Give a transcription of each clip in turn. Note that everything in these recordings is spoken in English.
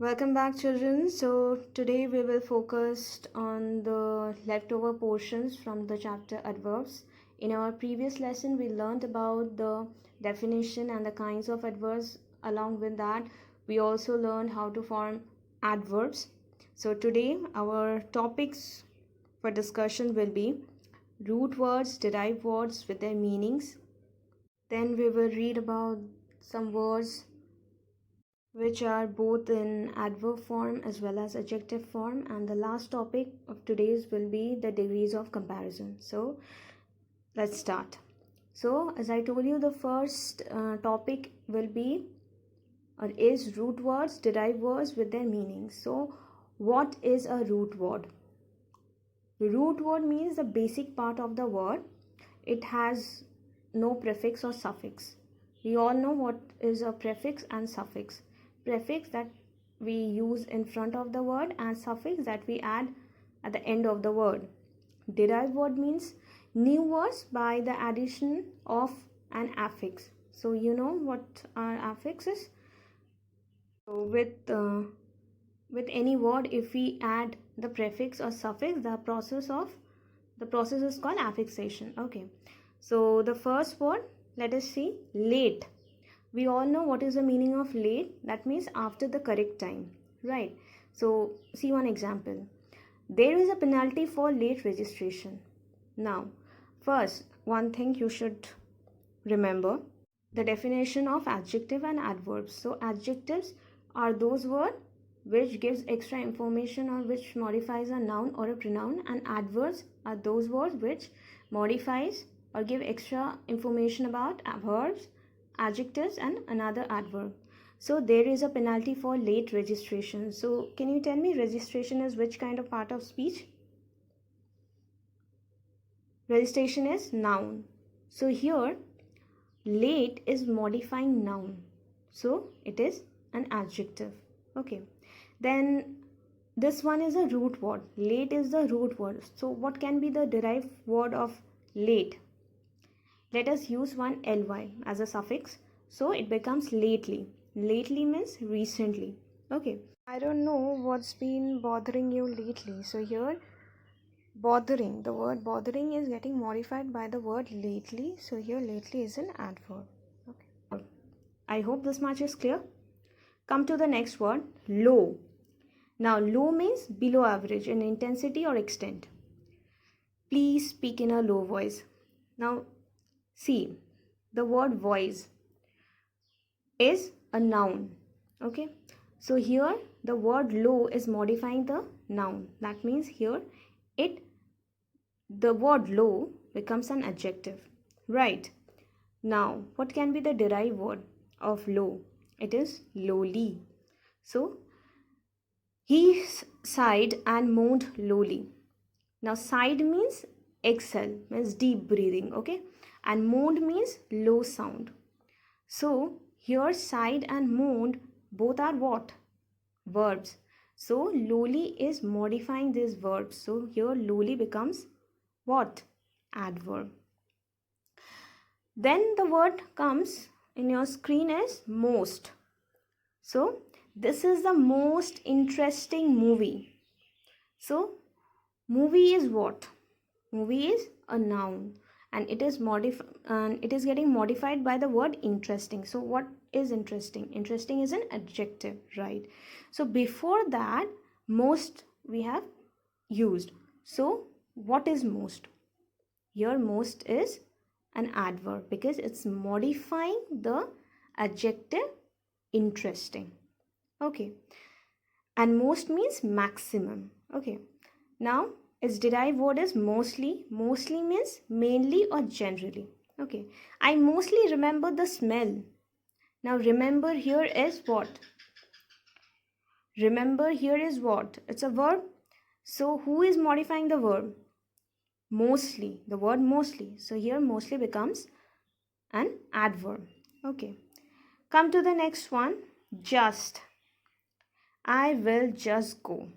Welcome back, children. So today we will focus on the leftover portions from the chapter Adverbs. In our previous lesson, we learned about the definition and the kinds of adverbs. Along with that, we also learned how to form adverbs. So today our topics for discussion will be root words, derived words with their meanings. Then we will read about some words which are both in adverb form as well as adjective form, and the last topic of today's will be the degrees of comparison. So let's start. So as I told you, the first topic will be or is root words, derived words with their meanings. So what is a root word? Root word means the basic part of the word. It has no prefix or suffix. We all know what is a prefix and suffix. Prefix that we use in front of the word and suffix that we add at the end of the word. Derived word means new words by the addition of an affix. So you know what are affixes? So with any word, if we add the prefix or suffix, the process is called affixation. Okay. So the first word, let us see, late. We all know what is the meaning of late. That means after the correct time, right? So see one example. There is a penalty for late registration. Now, first, one thing you should remember, the definition of adjective and adverbs. So adjectives are those words which gives extra information or which modifies a noun or a pronoun, and adverbs are those words which modifies or give extra information about verbs, adjectives and another adverb. So there is a penalty for late registration. So can you tell me registration is which kind of part of speech? Registration is noun. So here late is modifying noun. So it is an adjective. Okay. Then this one is a root word. Late is the root word. So what can be the derived word of late? Let us use one ly as a suffix. So it becomes lately. Lately means recently. Okay. I don't know what's been bothering you lately. So here bothering, the word bothering is getting modified by the word lately. So here lately is an adverb. Okay. I hope this much is clear. Come to the next word, low. Now low means below average in intensity or extent. Please speak in a low voice. Now see, the word voice is a noun. Okay. So here the word low is modifying the noun. That means here the word low becomes an adjective. Right. Now what can be the derived word of low? It is lowly. So he sighed and moaned lowly. Now sighed means exhale, means deep breathing. Okay. And moaned means low sound. So here sighed and moaned both are what? Verbs. So lowly is modifying these verbs. So here lowly becomes what? Adverb. Then the word comes in your screen is most. So this is the most interesting movie. So movie is what? Movie is a noun. And it is getting modified by the word interesting. So what is interesting? Interesting is an adjective, right? So before that, most we have used. So what is most? Here most is an adverb because it's modifying the adjective interesting. Okay. And most means maximum. Okay. Now its derived word is mostly. Mostly means mainly or generally. Okay. I mostly remember the smell. Now remember here is what? Remember here is what? It's a verb. So who is modifying the verb? Mostly. The word mostly. So here mostly becomes an adverb. Okay. Come to the next one. Just. I will just go.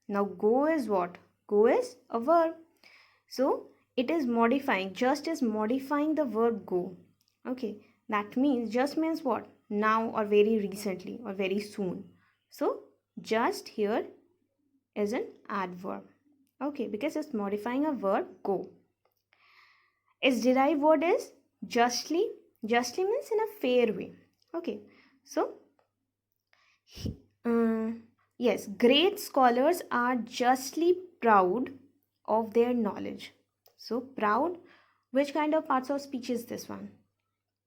Now go is what? Go is a verb. So it is modifying. Just is modifying the verb go. Okay. That means just means what? Now or very recently or very soon. So just here is an adverb. Okay, because it's modifying a verb go. Its derived word is justly. Justly means in a fair way. Okay, so yes, great scholars are justly proud of their knowledge. So proud, which kind of parts of speech is this one?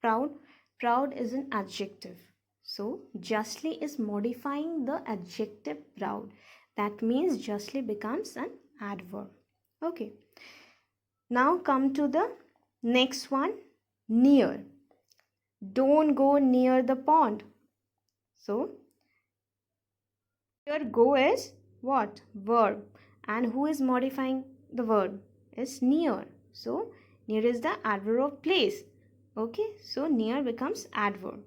Proud. Proud is an adjective. So justly is modifying the adjective proud. That means justly becomes an adverb. Okay. Now come to the next one, near. Don't go near the pond. So here go is what? Verb. And who is modifying the verb? Is near. So near is the adverb of place. Okay, so near becomes adverb.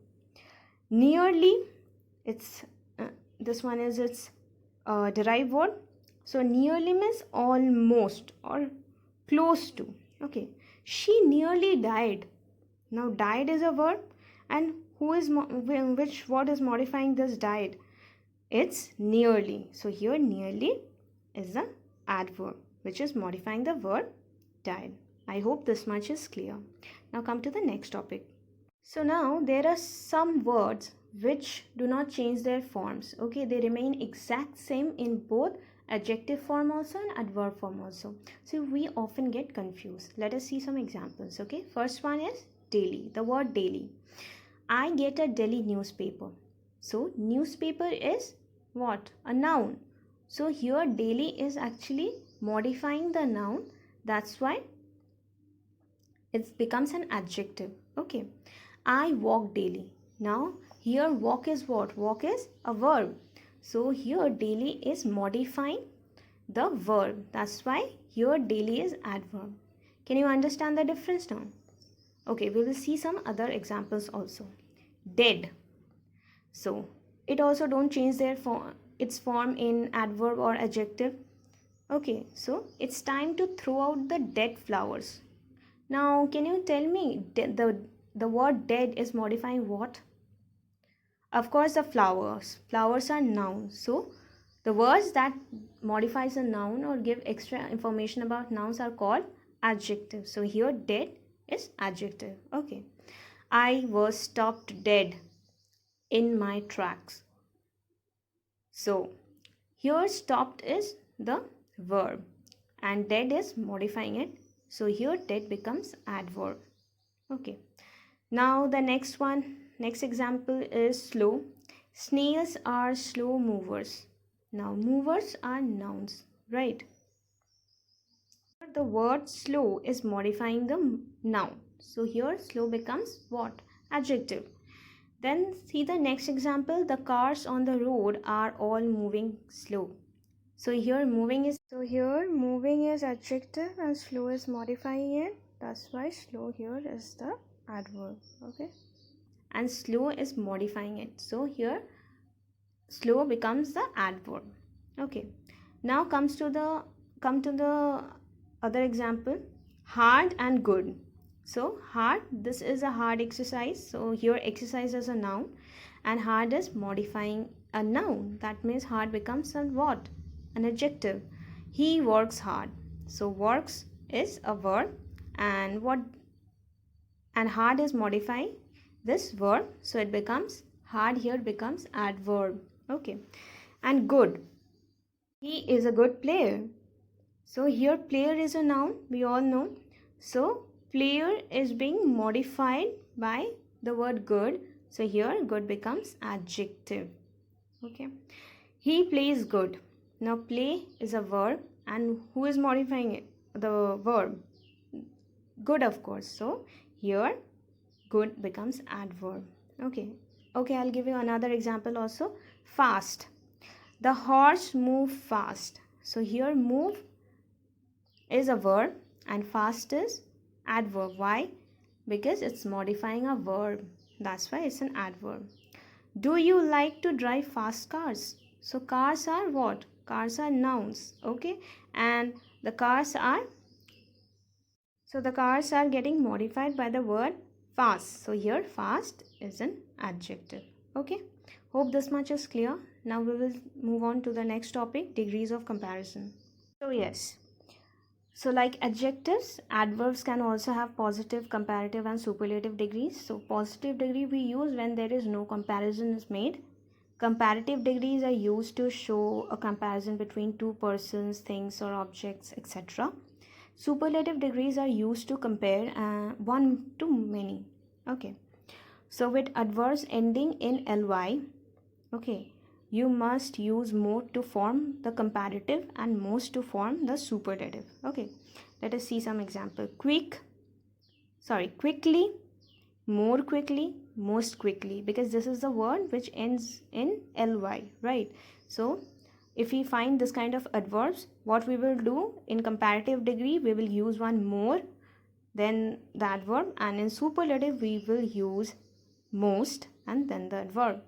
Nearly, it's this one is its derived word. So nearly means almost or close to. Okay, she nearly died. Now died is a verb, and who is which word is modifying this died? It's nearly. So here nearly is the adverb which is modifying the verb died. I hope this much is clear. Now come to the next topic. So now there are some words which do not change their forms. Okay, they remain exact same in both adjective form also and adverb form also. So we often get confused. Let us see some examples. Okay, first one is daily. The word daily. I get a daily newspaper. So newspaper is what? A noun. So here daily is actually modifying the noun. That's why it becomes an adjective. Okay. I walk daily. Now here walk is what? Walk is a verb. So here daily is modifying the verb. That's why here daily is adverb. Can you understand the difference now? Okay, we will see some other examples also. Dead. So it also don't change their form, its form in adverb or adjective. Okay, so it's time to throw out the dead flowers. Now can you tell me the word dead is modifying what? Of course the flowers. Flowers are nouns. So the words that modifies a noun or give extra information about nouns are called adjectives. So here dead is adjective. Okay. I was stopped dead in my tracks. So here stopped is the verb and dead is modifying it. So here dead becomes adverb. Okay. Now the next one, next example is slow. Snails are slow movers. Now movers are nouns, right? The word slow is modifying the noun. So here slow becomes what? Adjective. Then see the next example. The cars on the road are all moving slow. So here moving is adjective and slow is modifying it. That's why slow here is the adverb. Okay. And slow is modifying it. So here slow becomes the adverb. Okay. Now come to the other example. Hard and good. So hard, this is a hard exercise. So here exercise is a noun and hard is modifying a noun. That means hard becomes a what? An adjective. He works hard. So works is a verb and hard is modifying this verb. So it becomes hard here becomes adverb. Okay. And good. He is a good player. So here player is a noun, we all know. So player is being modified by the word good. So here good becomes adjective. Okay. He plays good. Now play is a verb and who is modifying it? The verb. Good, of course. So here good becomes adverb. Okay. Okay, I'll give you another example also. Fast. The horse moved fast. So here move is a verb and fast is adverb. Why? Because it's modifying a verb. That's why it's an adverb. Do you like to drive fast cars? So cars are what? Cars are nouns. Okay. And the cars are getting modified by the word fast. So here fast is an adjective. Okay. Hope this much is clear. Now we will move on to the next topic, degrees of comparison. So yes, so like adjectives, adverbs can also have positive, comparative and superlative degrees. So positive degree we use when there is no comparison is made. Comparative degrees are used to show a comparison between two persons, things or objects, etc. Superlative degrees are used to compare one to many. Okay. So with adverbs ending in ly, okay, you must use more to form the comparative and most to form the superlative. Okay, let us see some example. Quickly, more quickly, most quickly, because this is the word which ends in ly, right? So if we find this kind of adverbs, what we will do in comparative degree, we will use one more than the adverb, and in superlative we will use most and then the adverb.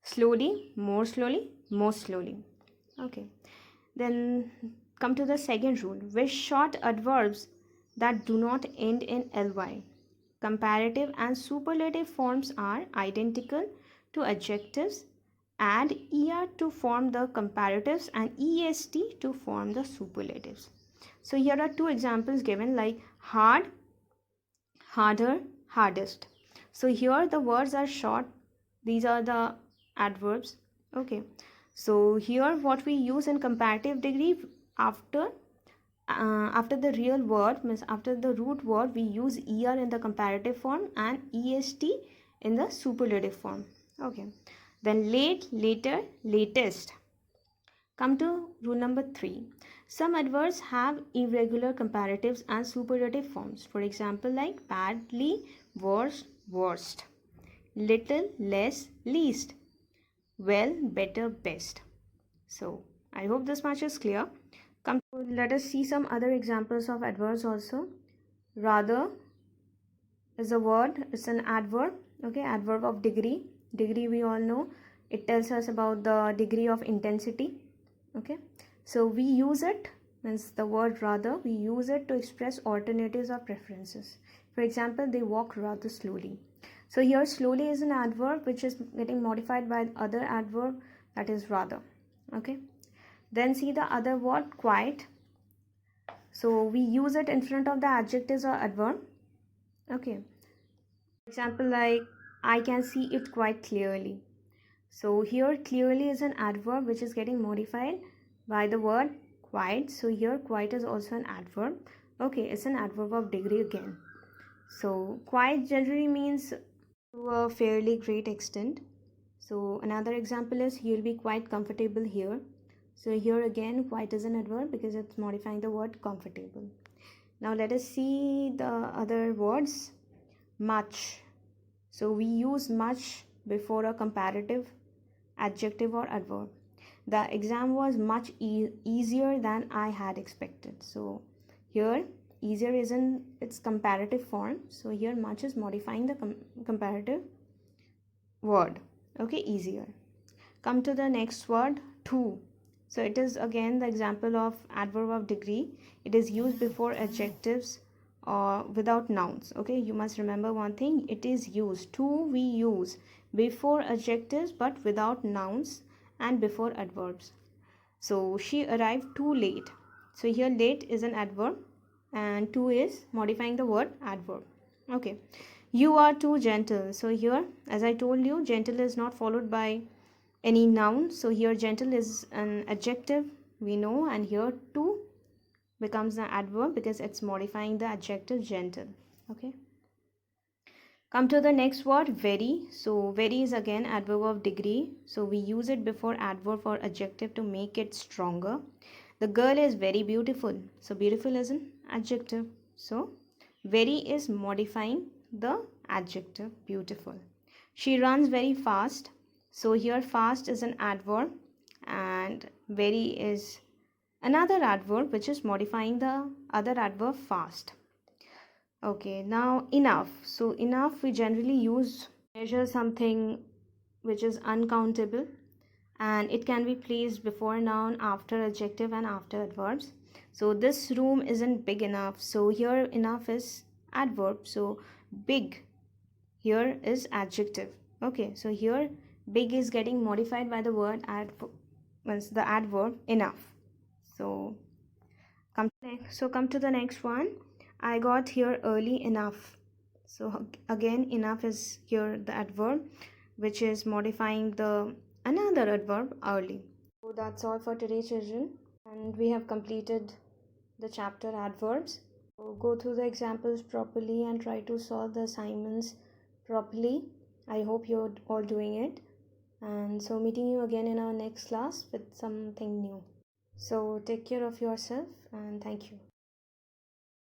Slowly, more slowly, most slowly. Okay, then come to the second rule, with short adverbs that do not end in ly, comparative and superlative forms are identical to adjectives. Add er to form the comparatives and est to form the superlatives. So here are two examples given, like hard, harder, hardest. So here the words are short. These are the adverbs. Okay, so here what we use in comparative degree, after the real word, means after the root word, we use er in the comparative form and est in the superlative form. Okay, then late, later, latest. Come to rule number 3. Some adverbs have irregular comparatives and superlative forms. For example, like badly, worse, worst, little, less, least, well, better, best. So I hope this much is clear. Let us see some other examples of adverbs also. Rather is a word, it's an adverb. Okay, adverb of degree. Degree we all know, it tells us about the degree of intensity. Okay, so we use it, means the word rather, we use it to express alternatives or preferences. For example, they walk rather slowly. So here slowly is an adverb which is getting modified by other adverb, that is rather. Okay, then see the other word, quiet. So we use it in front of the adjectives or adverb. Okay, for example, like I can see it quite clearly. So here clearly is an adverb which is getting modified by the word quiet. So here quiet is also an adverb. Okay, it's an adverb of degree again. So quiet generally means to a fairly great extent. So another example is he'll be quite comfortable here. So here again quiet is an adverb because it's modifying the word comfortable. Now let us see the other words. Much. So we use much before a comparative adjective or adverb. The exam was much easier than I had expected. So here easier is in its comparative form. So here much is modifying the comparative word. Okay, easier. Come to the next word, to. So it is again the example of adverb of degree. It is used before adjectives or without nouns. Okay, you must remember one thing, it is used. To we use before adjectives but without nouns and before adverbs. So she arrived too late. So here late is an adverb and to is modifying the word adverb. Okay, you are too gentle. So here, as I told you, gentle is not followed by any noun. So here gentle is an adjective, we know, and here too becomes an adverb because it's modifying the adjective gentle. Okay, come to the next word, very. So very is again adverb of degree. So we use it before adverb or adjective to make it stronger. The girl is very beautiful. So beautiful is an adjective. So very is modifying the adjective beautiful. She runs very fast. So here fast is an adverb and very is another adverb which is modifying the other adverb fast. Okay, now enough. So enough we generally use measure something which is uncountable, and it can be placed before noun, after adjective and after adverbs. So this room isn't big enough. So here enough is adverb. So big here is adjective. Okay, so here big is getting modified by the word the adverb enough. So come to the next one. I got here early enough. So again, enough is here the adverb, which is modifying the another adverb early. So that's all for today, children, and we have completed the chapter adverbs. So go through the examples properly and try to solve the assignments properly. I hope you're all doing it. And so meeting you again in our next class with something new. So take care of yourself and thank you.